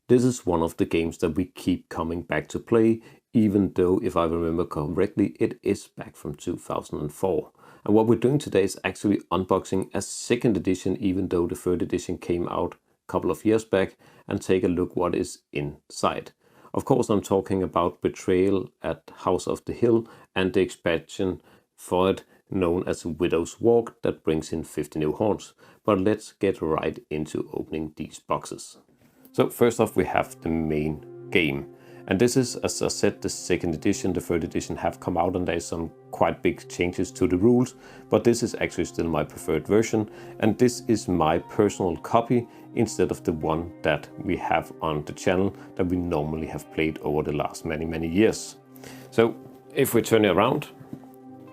This is one of the games that we keep coming back to play, even though, if I remember correctly, it is back from 2004. And what we're doing today is actually unboxing a second edition, even though the third edition came out a couple of years back, and take a look what is inside. Of course, I'm talking about Betrayal at House of the Hill and the expansion for it, known as Widow's Walk, that brings in 50 new haunts. But let's get right into opening these boxes. So first off, we have the main game. And this is, as I said, the second edition. The third edition have come out and there's some quite big changes to the rules, but this is actually still my preferred version. And this is my personal copy instead of the one that we have on the channel that we normally have played over the last many years. So if we turn it around,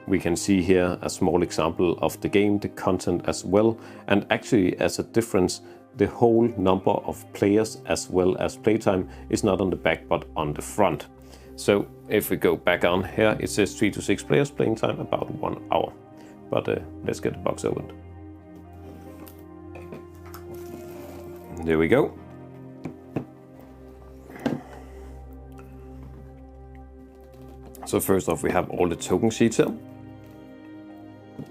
we can see here a small example of the game, the content as well. And actually, as a difference, the whole number of players as well as playtime is not on the back but on the front. So if we go back on here, it says 3 to 6 players, playing time about 1 hour. But let's get the box opened. There we go. So first off, we have all the token sheets here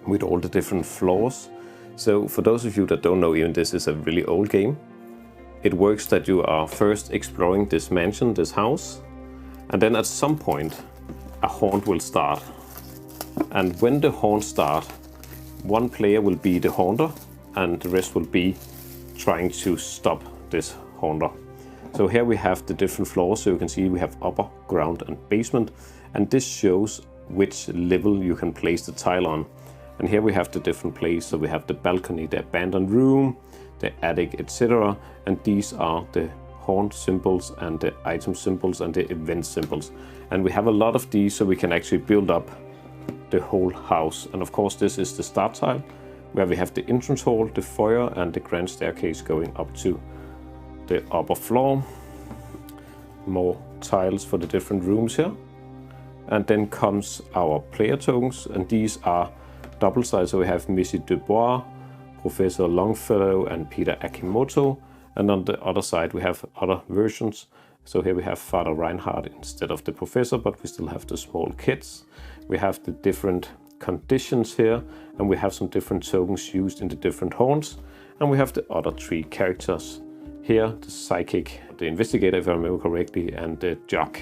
with all the different floors. So for those of you that don't know, even this is a really old game. It works that you are first exploring this mansion, this house, and then at some point a haunt will start. And when the haunt starts, one player will be the haunter and the rest will be trying to stop this haunter. So here we have the different floors, so you can see we have upper, ground and basement, and this shows which level you can place the tile on. And here we have the different places, so we have the balcony, the abandoned room, the attic, etc. And these are the haunt symbols and the item symbols and the event symbols. And we have a lot of these, so we can actually build up the whole house. And of course, this is the start tile, where we have the entrance hall, the foyer, and the grand staircase going up to the upper floor. More tiles for the different rooms here. And then comes our player tokens, and these are double side, so we have Missy Dubois, Professor Longfellow and Peter Akimoto, and on the other side we have other versions. So here we have Father Reinhardt instead of the professor, but we still have the small kids. We have the different conditions here, and we have some different tokens used in the different haunts, and we have the other 3 characters here, the psychic, the investigator if I remember correctly, and the jock.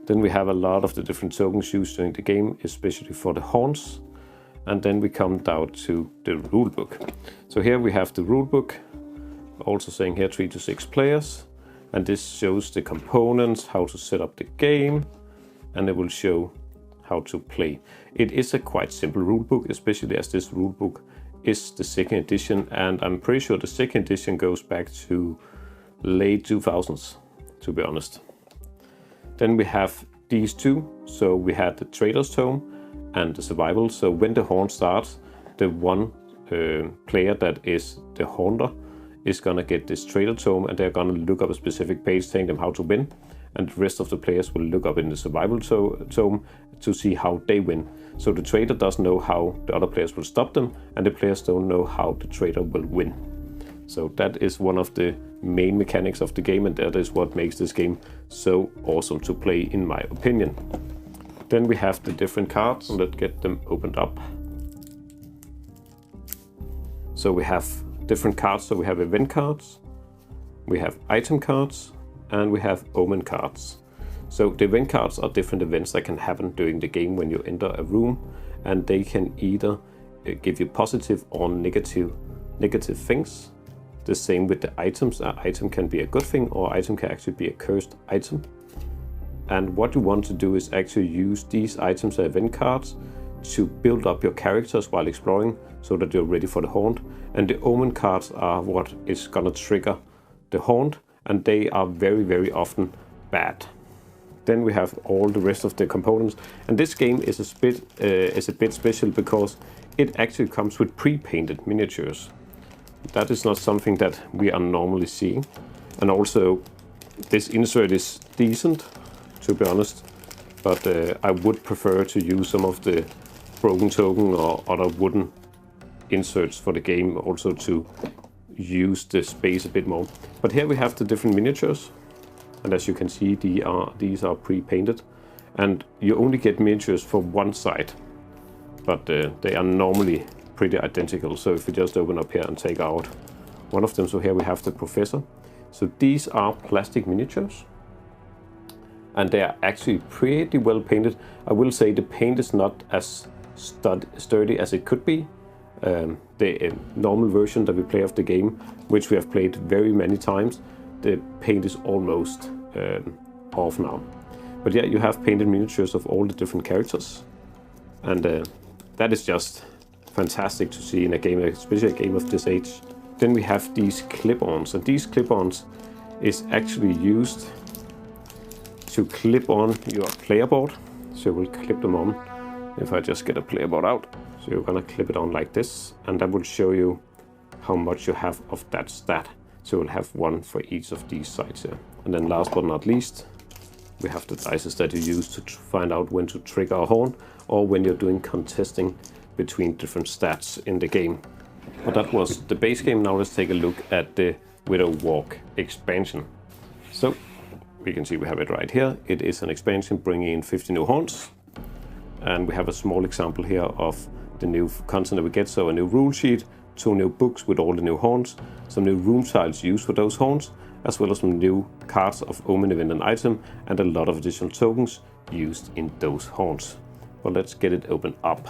Then we have a lot of the different tokens used during the game, especially for the haunts. And then we come down to the rulebook. So here we have the rulebook, also saying here 3 to 6 players. And this shows the components, how to set up the game, and it will show how to play. It is a quite simple rulebook, especially as this rulebook is the second edition. And I'm pretty sure the second edition goes back to late 2000s, to be honest. Then we have these 2. So we had the Trader's Tome and the Survival. So when the haunt starts, the one player that is the haunter is gonna get this Trader Tome, and they're gonna look up a specific page telling them how to win. And the rest of the players will look up in the Survival Tome to see how they win. So the trader doesn't know how the other players will stop them, and the players don't know how the trader will win. So that is one of the main mechanics of the game, and that is what makes this game so awesome to play, in my opinion. Then we have the different cards, and let's get them opened up. So we have different cards, so we have event cards, we have item cards, and we have omen cards. So the event cards are different events that can happen during the game when you enter a room, and they can either give you positive or negative things. The same with the items. An item can be a good thing, or item can actually be a cursed item. And what you want to do is actually use these items or event cards to build up your characters while exploring, so that you're ready for the haunt. And the omen cards are what is gonna trigger the haunt, and they are very often bad. Then we have all the rest of the components, and this game is a bit special because it actually comes with pre-painted miniatures. That is not something that we are normally seeing. And also, this insert is decent, to be honest, but I would prefer to use some of the broken token or other wooden inserts for the game, also to use the space a bit more. But here we have the different miniatures, and as you can see, these are pre-painted, and you only get miniatures for one side, but they are normally pretty identical. So if we just open up here and take out one of them, so here we have the professor. So these are plastic miniatures, and they are actually pretty well painted. I will say the paint is not as sturdy as it could be. The normal version that we play of the game, which we have played very many times, the paint is almost off now. But yeah, you have painted miniatures of all the different characters, and that is just fantastic to see in a game, especially a game of this age. Then we have these clip-ons, and these clip-ons is actually used to clip on your player board. So we'll clip them on. If I just get a player board out, so you're gonna clip it on like this, and that will show you how much you have of that stat. So we'll have one for each of these sides here. And then last but not least, we have the dices that you use to find out when to trigger a horn, or when you're doing contesting between different stats in the game. But that was the base game. Now let's take a look at the Widow Walk expansion. So we can see we have it right here. It is an expansion bringing in 50 new horns. And we have a small example here of the new content that we get. So a new rule sheet, 2 new books with all the new horns, some new room tiles used for those horns, as well as some new cards of omen, event, and item, and a lot of additional tokens used in those horns. But let's get it open up.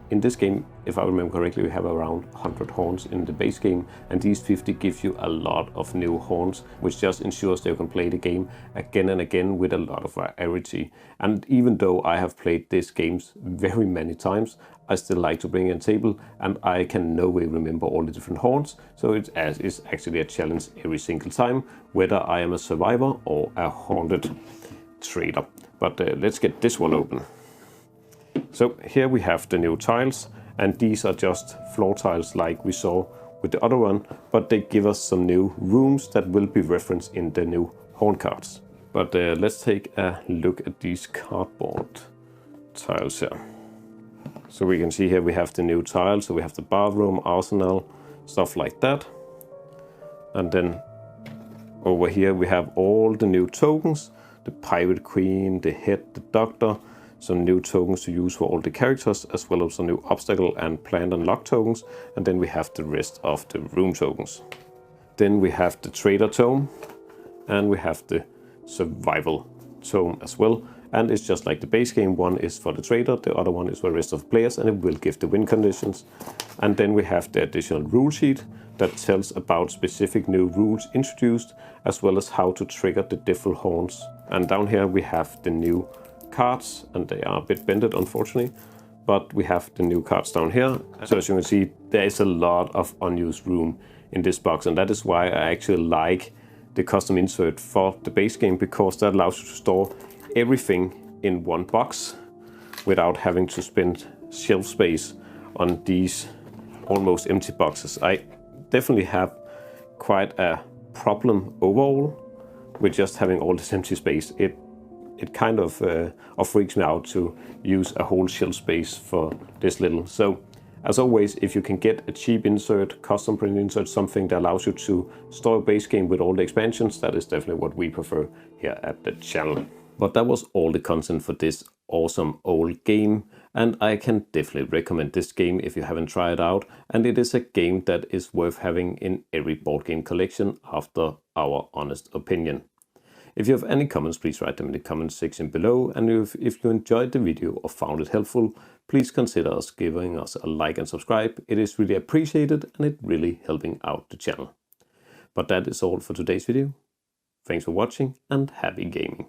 In this game, if I remember correctly, we have around 100 horns in the base game, and these 50 give you a lot of new horns, which just ensures that you can play the game again and again with a lot of variety. And even though I have played these games very many times, I still like to bring in a table, and I can no way remember all the different horns, so it's actually a challenge every single time, whether I am a survivor or a haunted trader. But let's get this one open. So here we have the new tiles, and these are just floor tiles like we saw with the other one, but they give us some new rooms that will be referenced in the new horn cards. But let's take a look at these cardboard tiles here. So we can see here we have the new tiles, so we have the bathroom, arsenal, stuff like that. And then over here we have all the new tokens, the pirate queen, the head, the doctor, some new tokens to use for all the characters, as well as some new obstacle and plant and lock tokens, and then we have the rest of the room tokens. Then we have the trader tome, and we have the survival tome as well, and it's just like the base game. One is for the trader, the other one is for the rest of the players, and it will give the win conditions. And then we have the additional rule sheet that tells about specific new rules introduced, as well as how to trigger the different horns. And down here we have the new cards, and they are a bit bended unfortunately, but we have the new cards down here. So as you can see, there is a lot of unused room in this box, and that is why I actually like the custom insert for the base game, because that allows you to store everything in one box without having to spend shelf space on these almost empty boxes. I definitely have quite a problem overall with just having all this empty space. It kind of freaks me out to use a whole shelf space for this little. So as always, if you can get a cheap insert, custom print insert, something that allows you to store a base game with all the expansions, that is definitely what we prefer here at the channel. But that was all the content for this awesome old game, and I can definitely recommend this game if you haven't tried it out, and it is a game that is worth having in every board game collection after our honest opinion. If you have any comments, please write them in the comment section below, and if you enjoyed the video or found it helpful, please consider giving us a like and subscribe. It is really appreciated, and it really helping out the channel. But that is all for today's video. Thanks for watching, and happy gaming.